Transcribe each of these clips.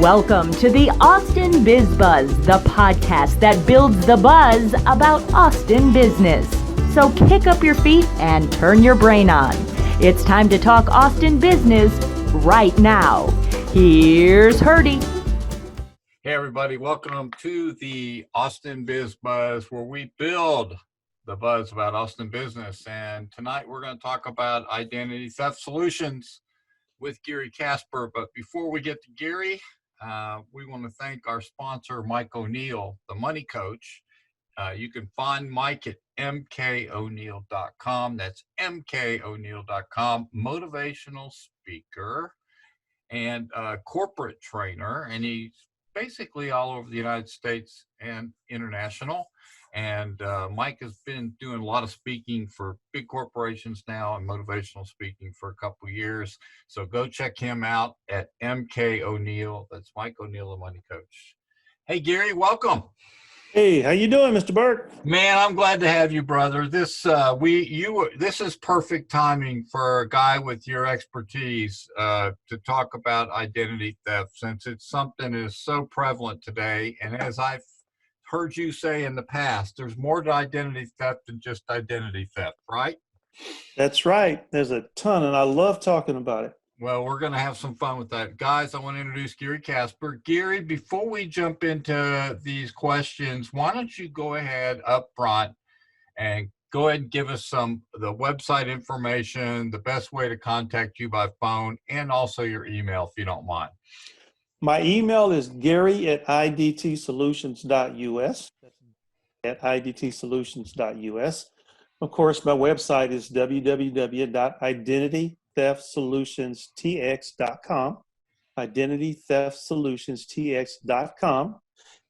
Welcome to the Austin Biz Buzz, the podcast that builds the buzz about Austin business. So kick up your feet and turn your brain on. It's time to talk Austin business right now. Here's Herdy. Hey everybody, welcome to the Austin Biz Buzz, where we build the buzz about Austin business. And tonight we're going to talk about identity theft solutions with Gary Kasper. But before we get to Gary, we want to thank our sponsor, Mike O'Neill, the money coach. You can find Mike at mkoneal.com. That's mkoneal.com. Motivational speaker and corporate trainer. And he's basically all over the United States and international. And Mike has been doing a lot of speaking for big corporations now and motivational speaking for a couple of years. So go check him out at MK O'Neill. That's Mike O'Neill, the money coach. Hey, Gary, welcome. Hey, how you doing, Mr. Burke? Man, I'm glad to have you, brother. This is perfect timing for a guy with your expertise to talk about identity theft, since it's something that is so prevalent today. And as I've heard you say in the past, there's more to identity theft than just identity theft, right? That's right. There's a ton, and I love talking about it. Well, we're going to have some fun with that. Guys, I want to introduce Gary Kasper. Gary, before we jump into these questions, why don't you go ahead up front and go ahead and give us the website information, the best way to contact you by phone, and also your email, if you don't mind. My email is gary@idtsolutions.us. That's at idtsolutions.us. Of course, my website is www.identitytheftsolutionsTX.com. identitytheftsolutionsTX.com.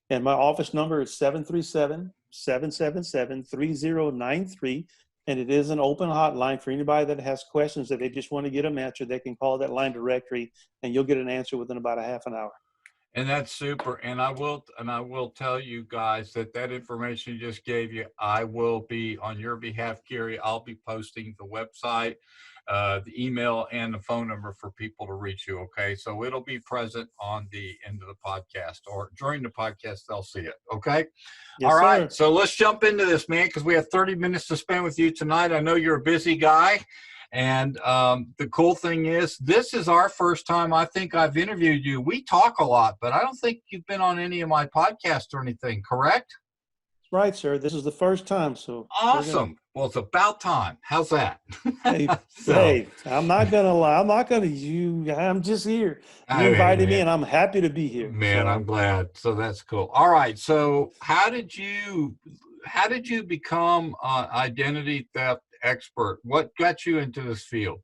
And my office number is 737-777-3093. And it is an open hotline for anybody that has questions that they just want to get them answered. They can call that line directory, and you'll get an answer within about a half an hour. And that's super. And I will tell you guys that information you just gave you, I will be on your behalf, Gary. I'll be posting the website, the email, and the phone number for people to reach you. Okay, so it'll be present on the end of the podcast, or during the podcast they'll see it. Okay. Yes, all right, sir. so let's jump into this, man, because we have 30 minutes to spend with you tonight. I know you're a busy guy. And the cool thing is, this is our first time I think I've interviewed you. We talk a lot, but I don't think you've been on any of my podcasts or anything, correct? Right, sir. This is the first time. So awesome. Well, it's about time. How's that? Hey, I'm not going to lie. I'm just here. You invited me, and I'm happy to be here. Man, I'm glad. So that's cool. All right. So how did you become an identity theft expert? What got you into this field?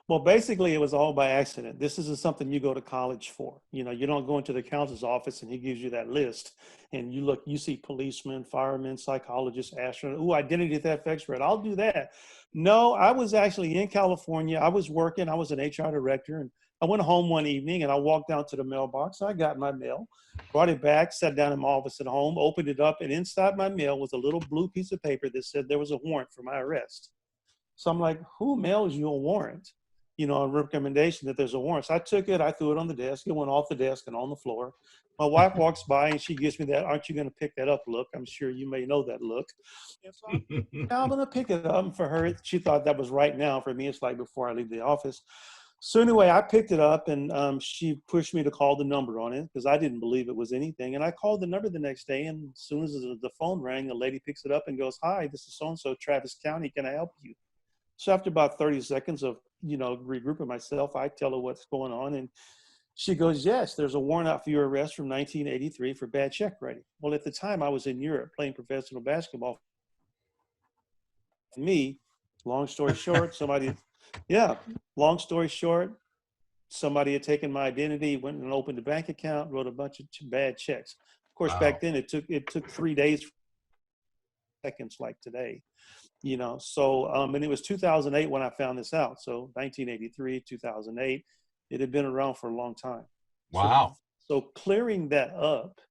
Well, basically, it was all by accident. This isn't something you go to college for. You don't go into the counselor's office and he gives you that list, and you see policemen, firemen, psychologists, astronauts. Ooh, identity theft expert. I'll do that. No, I was actually in California. I was working. I was an HR director, and I went home one evening and I walked down to the mailbox. I got my mail, brought it back, sat down in my office at home, opened it up, and inside my mail was a little blue piece of paper that said there was a warrant for my arrest. So I'm like, who mails you a warrant? A recommendation that there's a warrant. So I took it, I threw it on the desk, it went off the desk and on the floor. My wife walks by and she gives me that, aren't you going to pick that up look? I'm sure you may know that look. And so I'm going to pick it up. And for her, she thought that was right now. For me, it's like before I leave the office. So anyway, I picked it up, and she pushed me to call the number on it because I didn't believe it was anything. And I called the number the next day, and as soon as the phone rang, the lady picks it up and goes, "Hi, this is so-and-so, Travis County. Can I help you?" So after about 30 seconds of, regrouping myself, I tell her what's going on. And she goes, "Yes, there's a warrant out for your arrest from 1983 for bad check writing." Well, at the time I was in Europe playing professional basketball. Me, long story short, somebody had taken my identity, went and opened a bank account, wrote a bunch of bad checks. Of course, Back then it took 3 days, seconds like today. So, and it was 2008 when I found this out. So 1983, 2008, it had been around for a long time. Wow. So clearing that up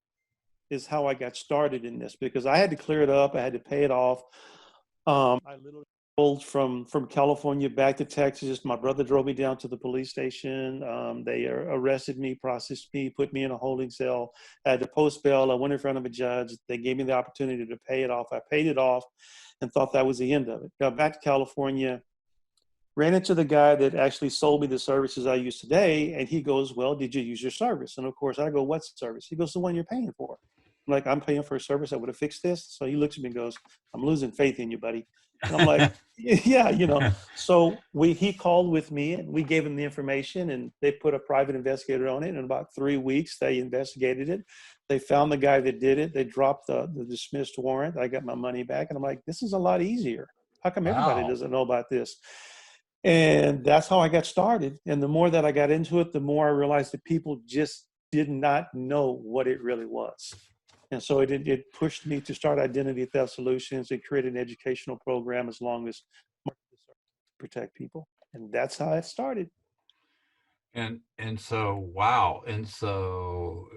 is how I got started in this, because I had to clear it up. I had to pay it off. I literally from California back to Texas. My brother drove me down to the police station. They arrested me, processed me, put me in a holding cell. I had to post bail. I went in front of a judge. They gave me the opportunity to pay it off. I paid it off and thought that was the end of it. Got back to California, ran into the guy that actually sold me the services I use today. And he goes, well, did you use your service? And of course I go, what service? He goes, the one you're paying for. I'm like, I'm paying for a service that would have fixed this. So he looks at me and goes, I'm losing faith in you, buddy. And I'm like, yeah, So he called with me and we gave him the information and they put a private investigator on it. And in about 3 weeks, they investigated it. They found the guy that did it. They dropped the dismissed warrant. I got my money back. And I'm like, this is a lot easier. How come everybody Wow. doesn't know about this? And that's how I got started. And the more that I got into it, the more I realized that people just did not know what it really was. And so it pushed me to start Identity Theft Solutions and create an educational program as long as protect people. And that's how it started. And so, wow. And so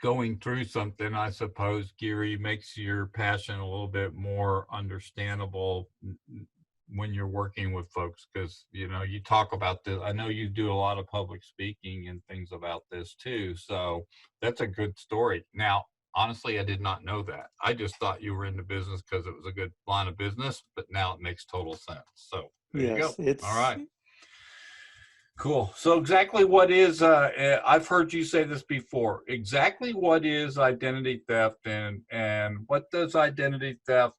going through something, I suppose, Gary, makes your passion a little bit more understandable when you're working with folks, because, you talk about this. I know you do a lot of public speaking and things about this too. So that's a good story. Now, honestly, I did not know that. I just thought you were in the business because it was a good line of business, but now it makes total sense. So there you go. All right. Cool. So exactly what is, I've heard you say this before, exactly what is identity theft and what does identity theft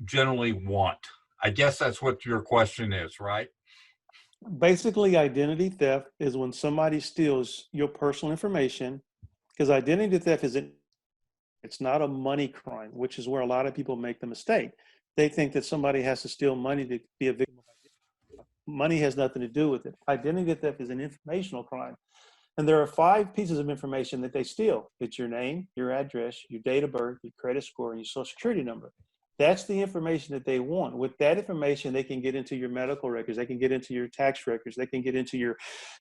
generally want? I guess that's what your question is, right? Basically, identity theft is when somebody steals your personal information, because identity theft it's not a money crime, which is where a lot of people make the mistake. They think that somebody has to steal money to be a victim of identity. Money has nothing to do with it. Identity theft is an informational crime. And there are 5 pieces of information that they steal. It's your name, your address, your date of birth, your credit score, and your social security number. That's the information that they want. With that information, they can get into your medical records. They can get into your tax records. They can get into your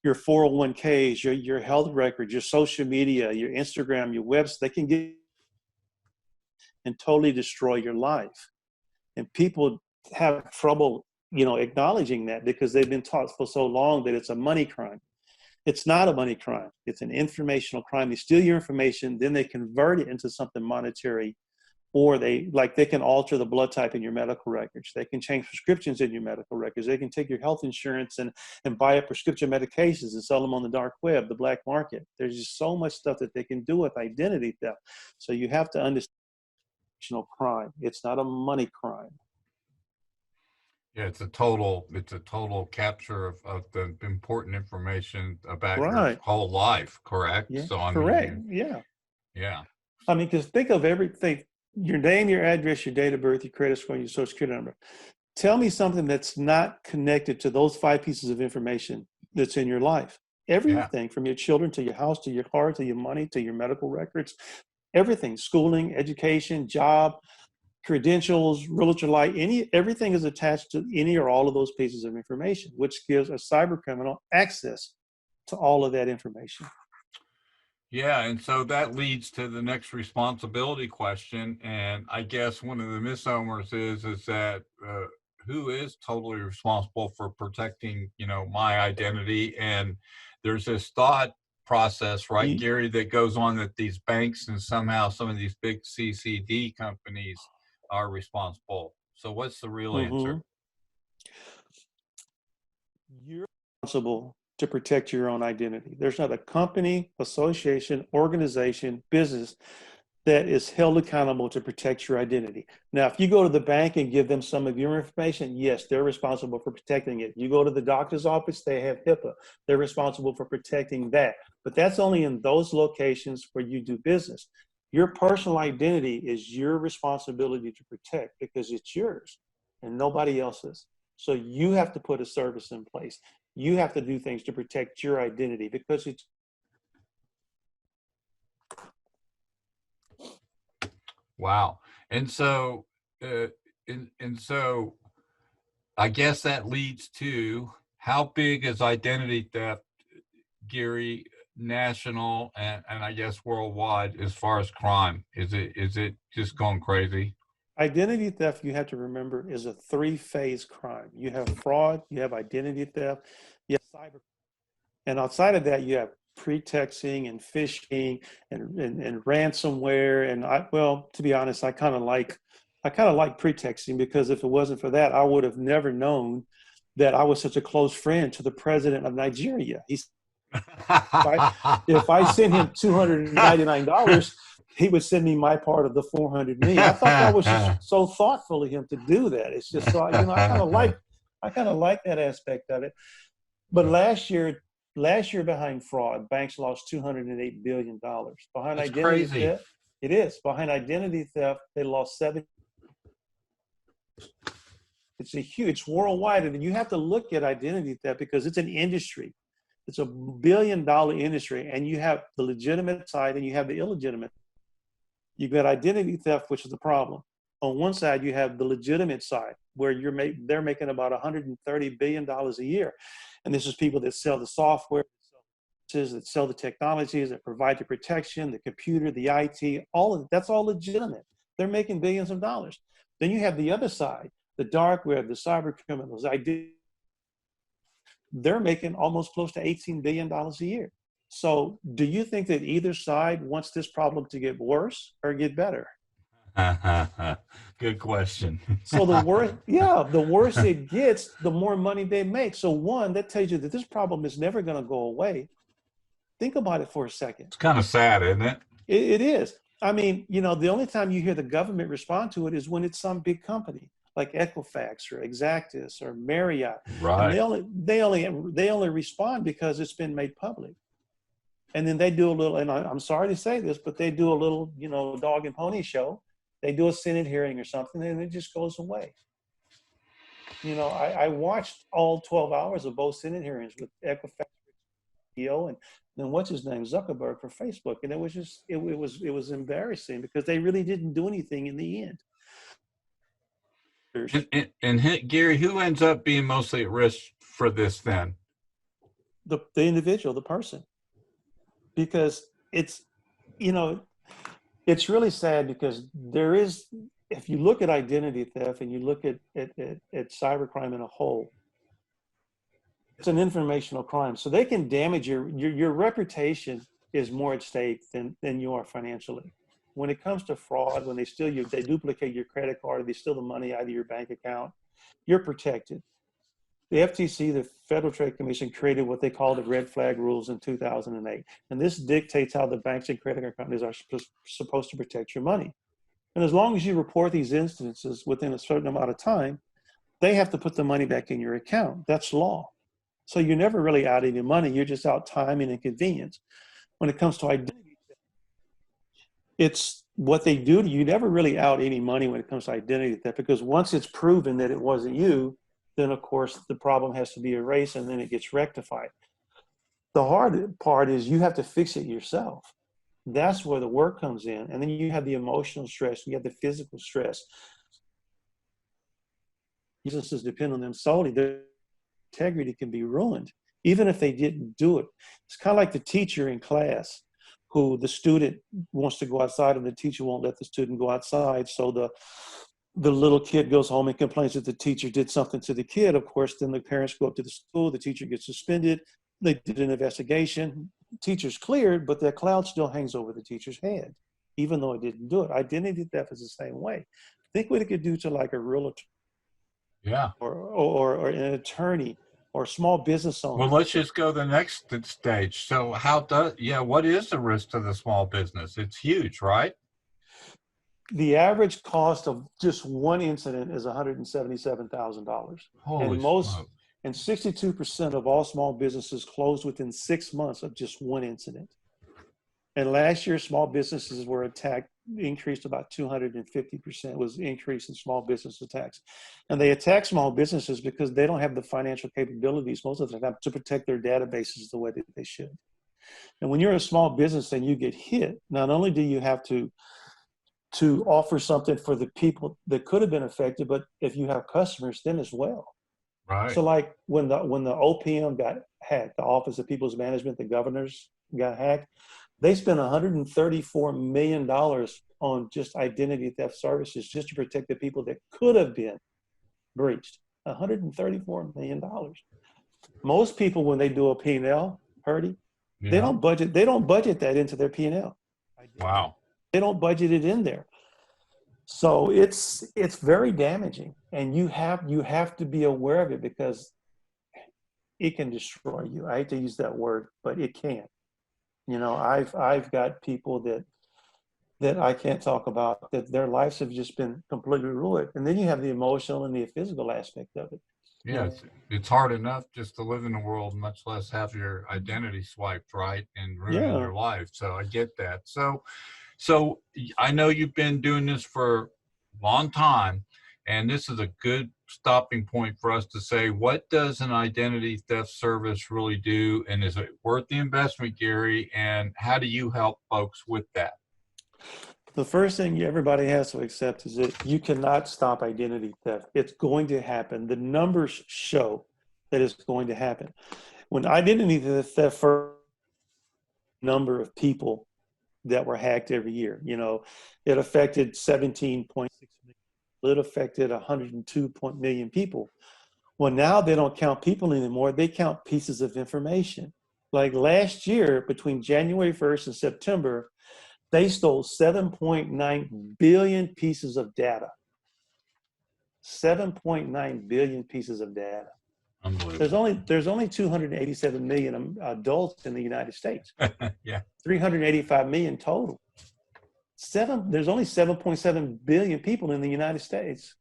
401ks, your health records, your social media, your Instagram, your website. They can get and totally destroy your life. And people have trouble, acknowledging that because they've been taught for so long that it's a money crime. It's not a money crime. It's an informational crime. They steal your information, then they convert it into something monetary, or they can alter the blood type in your medical records. They can change prescriptions in your medical records. They can take your health insurance and buy up prescription medications and sell them on the dark web, the black market. There's just so much stuff that they can do with identity theft. So you have to understand crime. It's not a money crime. Yeah, it's a total capture of the important information about your whole life, correct? Yeah, so correct. Yeah. I mean, because think of everything: your name, your address, your date of birth, your credit score, and your social security number. Tell me something that's not connected to those 5 pieces of information that's in your life. Everything from your children to your house to your car to your money to your medical records, everything, schooling, education, job, credentials, realtor license, everything is attached to any or all of those pieces of information, which gives a cyber criminal access to all of that information. Yeah, and so that leads to the next responsibility question. And I guess one of the misnomers is that who is totally responsible for protecting, my identity? And there's this thought process, right, Gary, that goes on that these banks and somehow some of these big CCD companies are responsible. So what's the real answer? You're responsible to protect your own identity. There's not a company, association, organization, business that is held accountable to protect your identity. Now, if you go to the bank and give them some of your information, yes, they're responsible for protecting it. You go to the doctor's office, they have HIPAA. They're responsible for protecting that. But that's only in those locations where you do business. Your personal identity is your responsibility to protect because it's yours and nobody else's. So you have to put a service in place. You have to do things to protect your identity because it's. Wow. And so, so I guess that leads to how big is identity theft, Gary, national and I guess worldwide as far as crime? Is it just going crazy? Identity theft, you have to remember, is a three-phase crime. You have fraud, you have identity theft, you have cyber. And outside of that, you have pretexting and phishing and ransomware. And well, to be honest, I kind of like pretexting, because if it wasn't for that, I would have never known that I was such a close friend to the president of Nigeria. If I sent him $299, he would send me my part of the 400 million. I thought that was just so thoughtful of him to do that. It's just so, I kind of like that aspect of it. But last year behind fraud, banks lost $208 billion. Behind That's identity crazy. theft, it is. Behind identity theft, they lost 7. It's worldwide, and you have to look at identity theft because it's an industry. It's a $1 billion industry, and you have the legitimate side and you have the illegitimate. You've got identity theft, which is the problem. On one side, you have the legitimate side, where they're making about $130 billion a year. And this is people that sell the software, that sell the technologies, that provide the protection, the computer, the IT, that's all legitimate. They're making billions of dollars. Then you have the other side, the dark web, the cyber criminals, they're making almost close to $18 billion a year. So do you think that either side wants this problem to get worse or get better? Good question. So the worse it gets, the more money they make. So one, that tells you that this problem is never going to go away. Think about it for a second. It's kind of sad, isn't it? It is. I mean, the only time you hear the government respond to it is when it's some big company like Equifax or Exactus or Marriott. Right. And they only respond because it's been made public. And then they do a little, and I'm sorry to say this, but they do a little, dog and pony show. They do a Senate hearing or something, and it just goes away. I watched all 12 hours of both Senate hearings with Equifax CEO and then what's his name, Zuckerberg, for Facebook, and it was just it was embarrassing because they really didn't do anything in the end. And Gary, who ends up being mostly at risk for this then? The individual, the person, because it's really sad because there is, if you look at identity theft and you look at cybercrime in a whole, it's an informational crime. So they can damage your reputation is more at stake than you are financially. When it comes to fraud, when they steal they duplicate your credit card, they steal the money out of your bank account, you're protected. The FTC, the Federal Trade Commission, created what they call the red flag rules in 2008. And this dictates how the banks and credit card companies are supposed to protect your money. And as long as you report these instances within a certain amount of time, they have to put the money back in your account. That's law. So you're never really out any money. You're just out time and inconvenience. When it comes to identity, it's what they do to you. Never really out any money when it comes to identity theft, because once it's proven that it wasn't you, then of course the problem has to be erased and then it gets rectified. The hard part is you have to fix it yourself. That's where the work comes in. And then you have the emotional stress, you have the physical stress. Businesses depend on them solely. Their integrity can be ruined, even if they didn't do it. It's kind of like the teacher in class who the student wants to go outside and the teacher won't let the student go outside. So the little kid goes home and complains that the teacher did something to the kid. Of course, then the parents go up to the school, the teacher gets suspended. They did an investigation. Teacher's cleared, but that cloud still hangs over the teacher's head, even though it didn't do it. Identity theft is the same way. Think what it could do to like a realtor, or an attorney, or small business owner. Well, let's just go to the next stage. So what is the risk to the small business? It's huge, right? The average cost of just one incident is $177,000. Holy smokes. And 62% of all small businesses closed within 6 months of just one incident. And last year, small businesses were attacked, increased about 250% was increase in small business attacks. And they attack small businesses because they don't have the financial capabilities most of the time to protect their databases the way that they should. And when you're a small business and you get hit, not only do you have to offer something for the people that could have been affected, but if you have customers, then as well. Right. So like when the OPM got hacked. The Office of People's Management, the governors got hacked. They spent $134 million on just identity theft services just to protect the people that could have been breached. $134 million. Most people, when they do a P&L, Herdy, Yeah. they don't budget that into their P&L. Wow. They don't budget it in there. So it's very damaging, and you have to be aware of it because it can destroy you. I hate to use that word, but it can. I've got people that I can't talk about, that their lives have just been completely ruined. And then you have the emotional and the physical aspect of it. Yeah, it's hard enough just to live in the world, much less have your identity swiped, right, and ruining Yeah. your life. So I get that. So I know you've been doing this for a long time, and this is a good stopping point for us to say, what does an identity theft service really do, and is it worth the investment, Gary? And how do you help folks with that? The first thing everybody has to accept is that you cannot stop identity theft. It's going to happen. The numbers show that it's going to happen. When identity theft first, number of people that were hacked every year, it affected 17.6 million. It affected 102 million people. Well, now they don't count people anymore. They count pieces of information. Like last year, between January 1st and September, they stole 7.9 billion pieces of data. 7.9 billion pieces of data. Unbelievable. There's only 287 million adults in the United States. Yeah. 385 million total. There's only 7.7 billion people in the United States.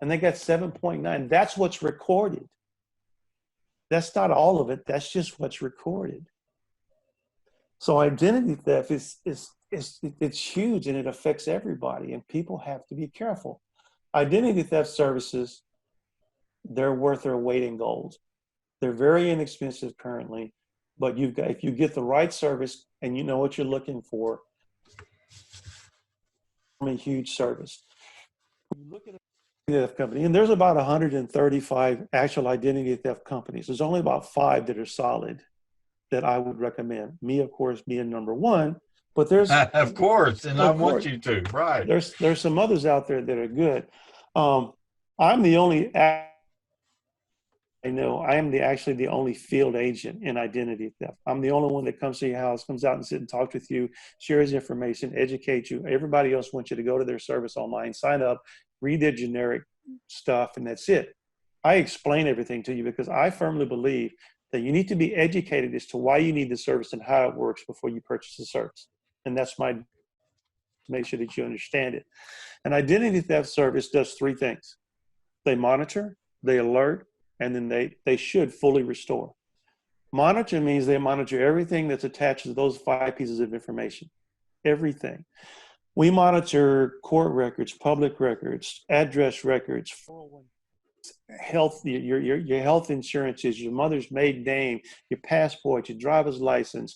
And they got 7.9. That's what's recorded. That's not all of it. That's just what's recorded. So identity theft it's huge, and it affects everybody, and people have to be careful. Identity theft services, they're worth their weight in gold. They're very inexpensive currently, but if you get the right service and you know what you're looking for, a huge service. When you look at a theft company, and there's about 135 actual identity theft companies. There's only about 5 that are solid that I would recommend. Me, of course, being number one. But there's of course, and I want you to, right? There's some others out there that are good. I'm the only. I am actually the only field agent in identity theft. I'm the only one that comes to your house, comes out and sit and talks with you, shares information, educates you. Everybody else wants you to go to their service online, sign up, read their generic stuff, and that's it. I explain everything to you because I firmly believe that you need to be educated as to why you need the service and how it works before you purchase the service. And that's make sure that you understand it. An identity theft service does 3 things. They monitor, they alert, and then they should fully restore. Monitor means they monitor everything that's attached to those 5 pieces of information. Everything. We monitor court records, public records, address records, 401 health, your health insurances, your mother's maiden name, your passport, your driver's license,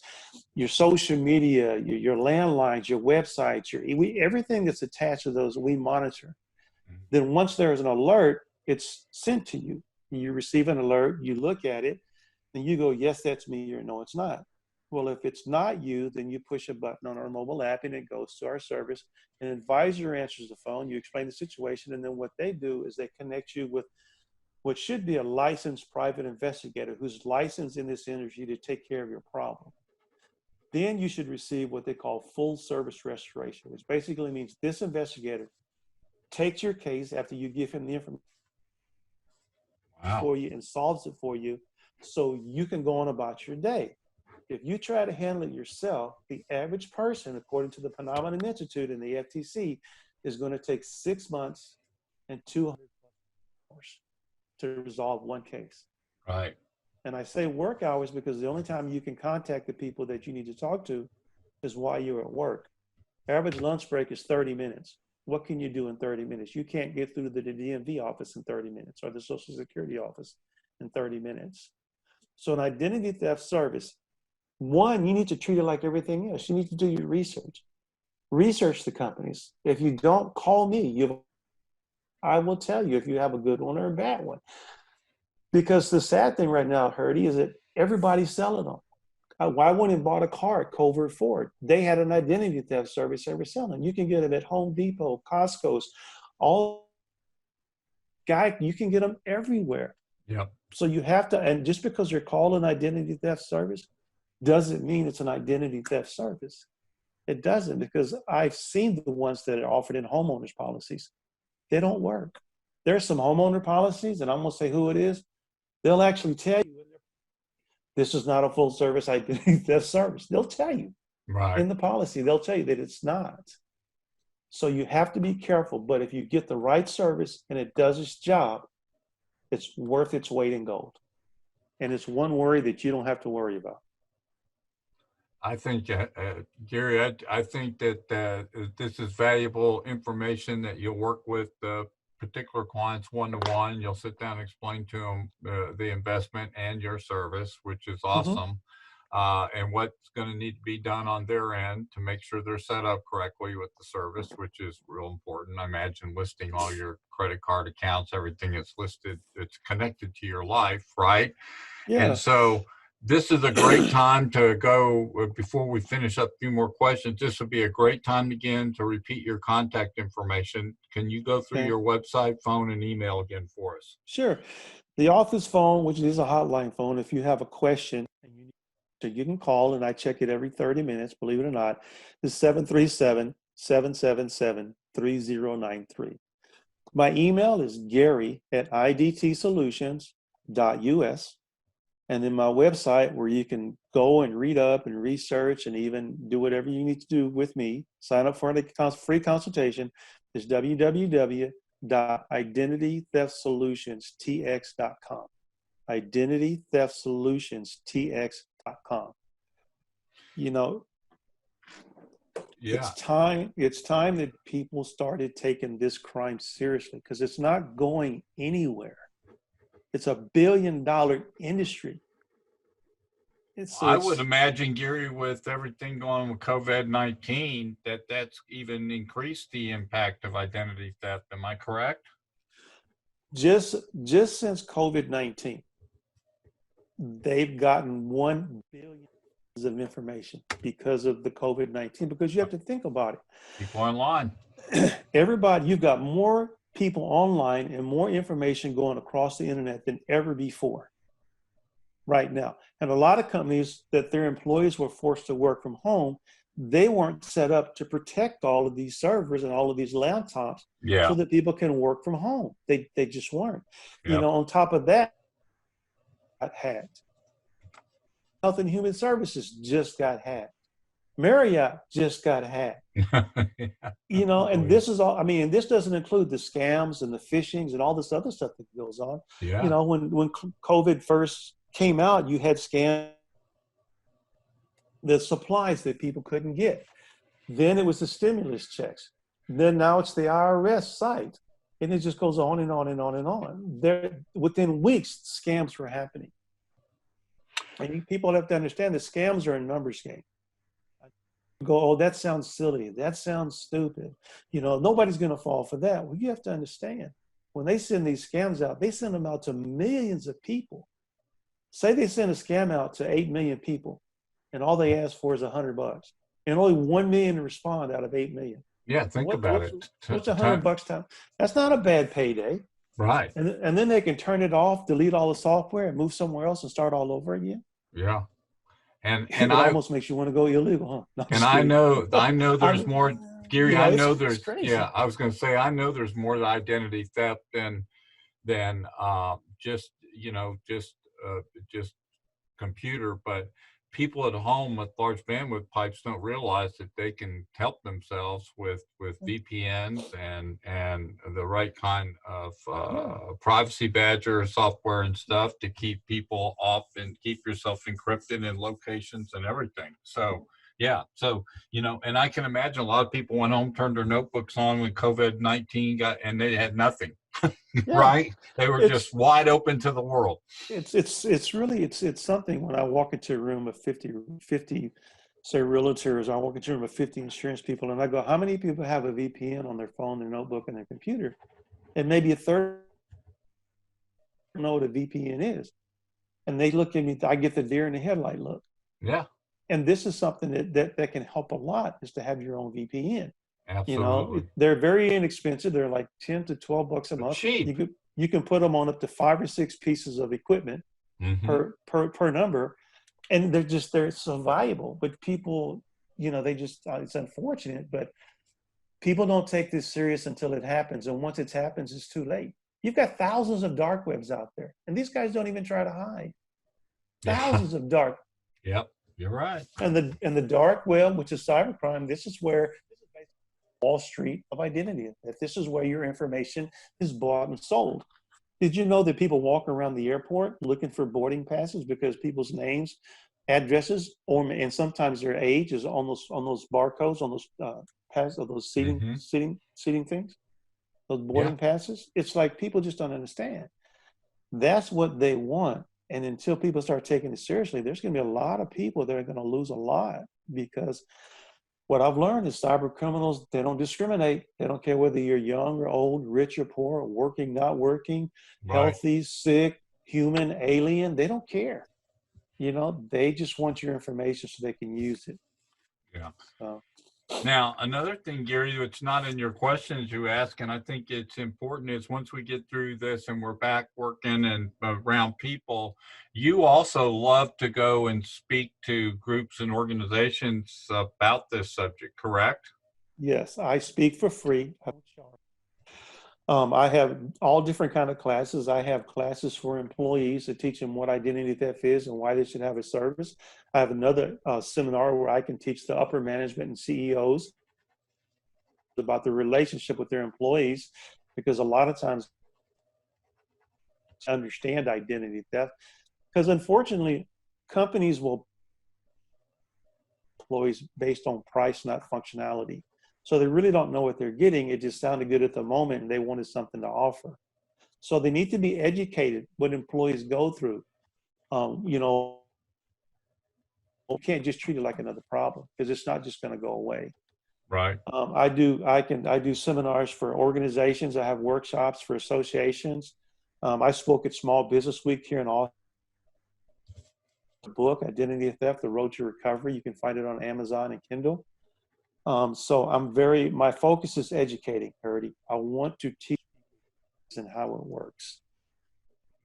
your social media, your landlines, your websites, everything that's attached to those we monitor. Then once there's an alert, it's sent to you. You receive an alert, you look at it, and you go, yes, that's me, or no, it's not. Well, if it's not you, then you push a button on our mobile app and it goes to our service. An advisor answers the phone, you explain the situation, and then what they do is they connect you with what should be a licensed private investigator who's licensed in this industry to take care of your problem. Then you should receive what they call full service restoration, which basically means this investigator takes your case after you give him the information for you and solves it for you so you can go on about your day. If you try to handle it yourself, the average person, according to the Phenomenon Institute and the FTC, is going to take 6 months and 200 hours to resolve one case. Right. And I say work hours because the only time you can contact the people that you need to talk to is while you're at work. Average lunch break is 30 minutes. What can you do in 30 minutes? You can't get through the DMV office in 30 minutes or the Social Security office in 30 minutes. So an identity theft service, one, you need to treat it like everything else. You need to do your research. Research the companies. If you don't, call me. I will tell you if you have a good one or a bad one. Because the sad thing right now, Herdy, is that Everybody's selling them. I went and bought a car at Covert Ford. They had an identity theft service they were selling. You can get them at Home Depot, Costco's, all you can get them everywhere. Yep. So you have to, and just because you're called an identity theft service doesn't mean it's an identity theft service. It doesn't, because I've seen the ones that are offered in homeowners policies. They don't work. There's some homeowner policies, and I'm going to say who it is. They'll actually tell you this is not a full service identity theft service. They'll tell you Right. in the policy, they'll tell you that it's not. So you have to be careful. But if you get the right service and it does its job, it's worth its weight in gold. And it's one worry that you don't have to worry about. I think, Gary, I think that this is valuable information that you'll work with particular clients one-to-one. You'll sit down and explain to them the investment and your service, which is awesome, and what's going to need to be done on their end to make sure they're set up correctly with the service, which is real important. I imagine listing all your credit card accounts, everything that's listed, it's connected to your life, right? Yeah. And so this is a great time to go, before we finish up a few more questions, this would be a great time again to repeat your contact information. Can you go through your website, phone, and email again for us? Sure. The office phone, which is a hotline phone, if you have a question, you can call, and I check it every 30 minutes, believe it or not, is 737-777-3093. My email is gary@idtsolutions.us. And then my website, where you can go and read up and research and even do whatever you need to do with me, sign up for a free consultation, is www.identitytheftsolutionsTX.com. identitytheftsolutionsTX.com. You know, it's time that people started taking this crime seriously, because it's not going anywhere. It's $1 billion industry. I would imagine, Gary, with everything going on with COVID-19, that's even increased the impact of identity theft. Am I correct? Just since COVID-19, they've gotten 1 billion of information because of the COVID-19, because you have to think about it. People online. Everybody, you've got more people online and more information going across the internet than ever before right now. And a lot of companies that their employees were forced to work from home, they weren't set up to protect all of these servers and all of these laptops so that people can work from home. They just weren't. You know, on top of that, got hacked. Health and Human Services just got hacked. Marriott just got hacked. You know, and this is all, I mean, this doesn't include the scams and the phishings and all this other stuff that goes on. You know, when COVID first came out, you had scams, the supplies that people couldn't get. Then it was the stimulus checks. Then now it's the IRS site. And it just goes on and on and on and on. Within weeks, scams were happening. And people have to understand that scams are a numbers game. Go, oh, that sounds silly. That sounds stupid. You know, nobody's going to fall for that. Well, you have to understand, when they send these scams out, they send them out to millions of people. Say they send a scam out to 8 million people, and all they ask for is $100, and only 1 million respond out of 8 million. Yeah, think about it. What's $100 time? That's not a bad payday. Right. And then they can turn it off, delete all the software, and move somewhere else and start all over again. Yeah. And it almost makes you want to go illegal, huh? No, and I know there's more, Gary. I know there's I was going to say, I know there's more to identity theft than just computer, but people at home with large bandwidth pipes don't realize that they can help themselves with VPNs and the right kind of privacy badger software and stuff to keep people off and keep yourself encrypted in locations and everything. So you know, and I can imagine a lot of people went home, turned their notebooks on when COVID-19 got, and they had nothing. Right? They were just wide open to the world. It's really something. When I walk into a room of 50 say realtors, I walk into a room of 50 insurance people, and I go, how many people have a VPN on their phone, their notebook, and their computer? And maybe a third don't know what a VPN is. and they look at me, I get the deer in the headlight look. Yeah, And this is something that can help a lot, is to have your own VPN. You know, absolutely. they're very inexpensive. They're like 10 to 12 bucks a But month. cheap. You can put them on up to 5 or 6 pieces of equipment Mm-hmm. per number, and they're so valuable. But people, you know, they just it's unfortunate, but people don't take this serious until it happens, and once it happens, it's too late. You've got thousands of dark webs out there, and these guys don't even try to hide. Yeah. Thousands of dark. Yep, you're right. And the dark web, which is cybercrime, this is basically Wall Street of identity. That this is where your information is bought and sold. Did you know that people walk around the airport looking for boarding passes because people's names, addresses, and sometimes their age is on those barcodes, on those pass of those Mm-hmm. seating things, those Yeah. boarding passes? It's like people just don't understand. That's what they want. And until people start taking it seriously, there's going to be a lot of people that are going to lose a lot, because what I've learned is cyber criminals, they don't discriminate. They don't care whether you're young or old, rich or poor, working, not working, Right. healthy, sick, human, alien. They don't care. You know, they just want your information so they can use it. Yeah. So, Now, another thing, Gary, that's not in your questions you ask, and I think it's important, is once we get through this and we're back working and around people, you also love to go and speak to groups and organizations about this subject, correct? yes, I speak for free. I have all different kind of classes. I have classes for employees to teach them what identity theft is and why they should have a service. I have another seminar where I can teach the upper management and CEOs about the relationship with their employees, because a lot of times understand identity theft, because unfortunately companies will employees based on price, not functionality. So they really don't know what they're getting. It just sounded good at the moment and they wanted something to offer. So they need to be educated what employees go through. You know, you can't just treat it like another problem, because it's not just going to go away. Right. I do seminars for organizations. I have workshops for associations. I spoke at Small Business Week here in Austin. The book, Identity Theft, The Road to Recovery. You can find it on Amazon and Kindle. So my focus is educating, Herdy. I want to teach and how it works.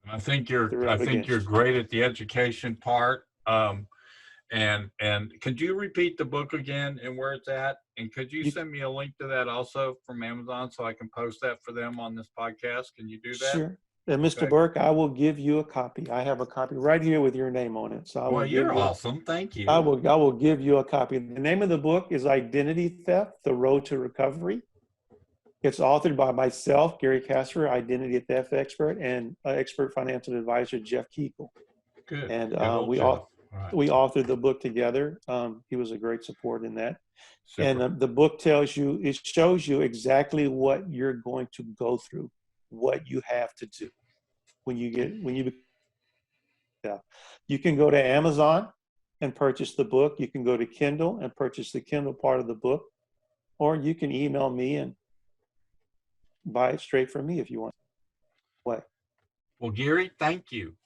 I think you're great at the education part. And could you repeat the book again and where it's at? And could you send me a link to that also from Amazon so I can post that for them on this podcast? Can you do that? Sure. And Mr. Burke, I will give you a copy. I have a copy right here with your name on it. So well, you're awesome. Thank you. I will give you a copy. The name of the book is Identity Theft: The Road to Recovery. It's authored by myself, Gary Kasper, identity theft expert, and expert financial advisor, Jeff Keeple. Good. And Right. we authored the book together. He was a great support in that. Super. And the book it shows you exactly what you're going to go through, what you have to do you can go to Amazon and purchase the book. You can go to Kindle and purchase the Kindle part of the book, or you can email me and buy it straight from me if you want. Well, Gary, thank you.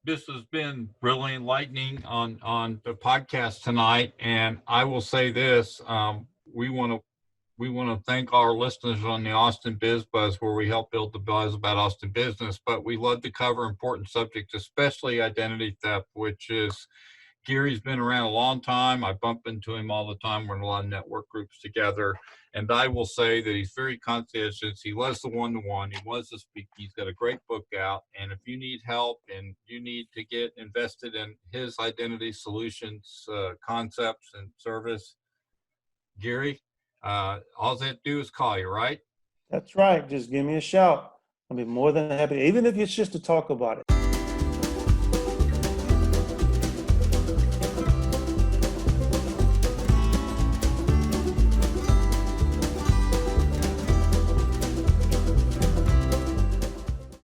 This has been really enlightening on the podcast tonight, and I will say this: we want to thank our listeners on the Austin Biz Buzz, where we help build the buzz about Austin business. But we love to cover important subjects, especially identity theft, which is Gary's been around a long time. I bump into him all the time. We're in a lot of network groups together. And I will say that he's very conscientious. He loves the one-to-one. He wants to speak. He's got a great book out. And if you need help and you need to get invested in his identity solutions, concepts, and service, Gary, all they have to do is call you, right? That's right. Just give me a shout. I'll be more than happy, even if it's just to talk about it.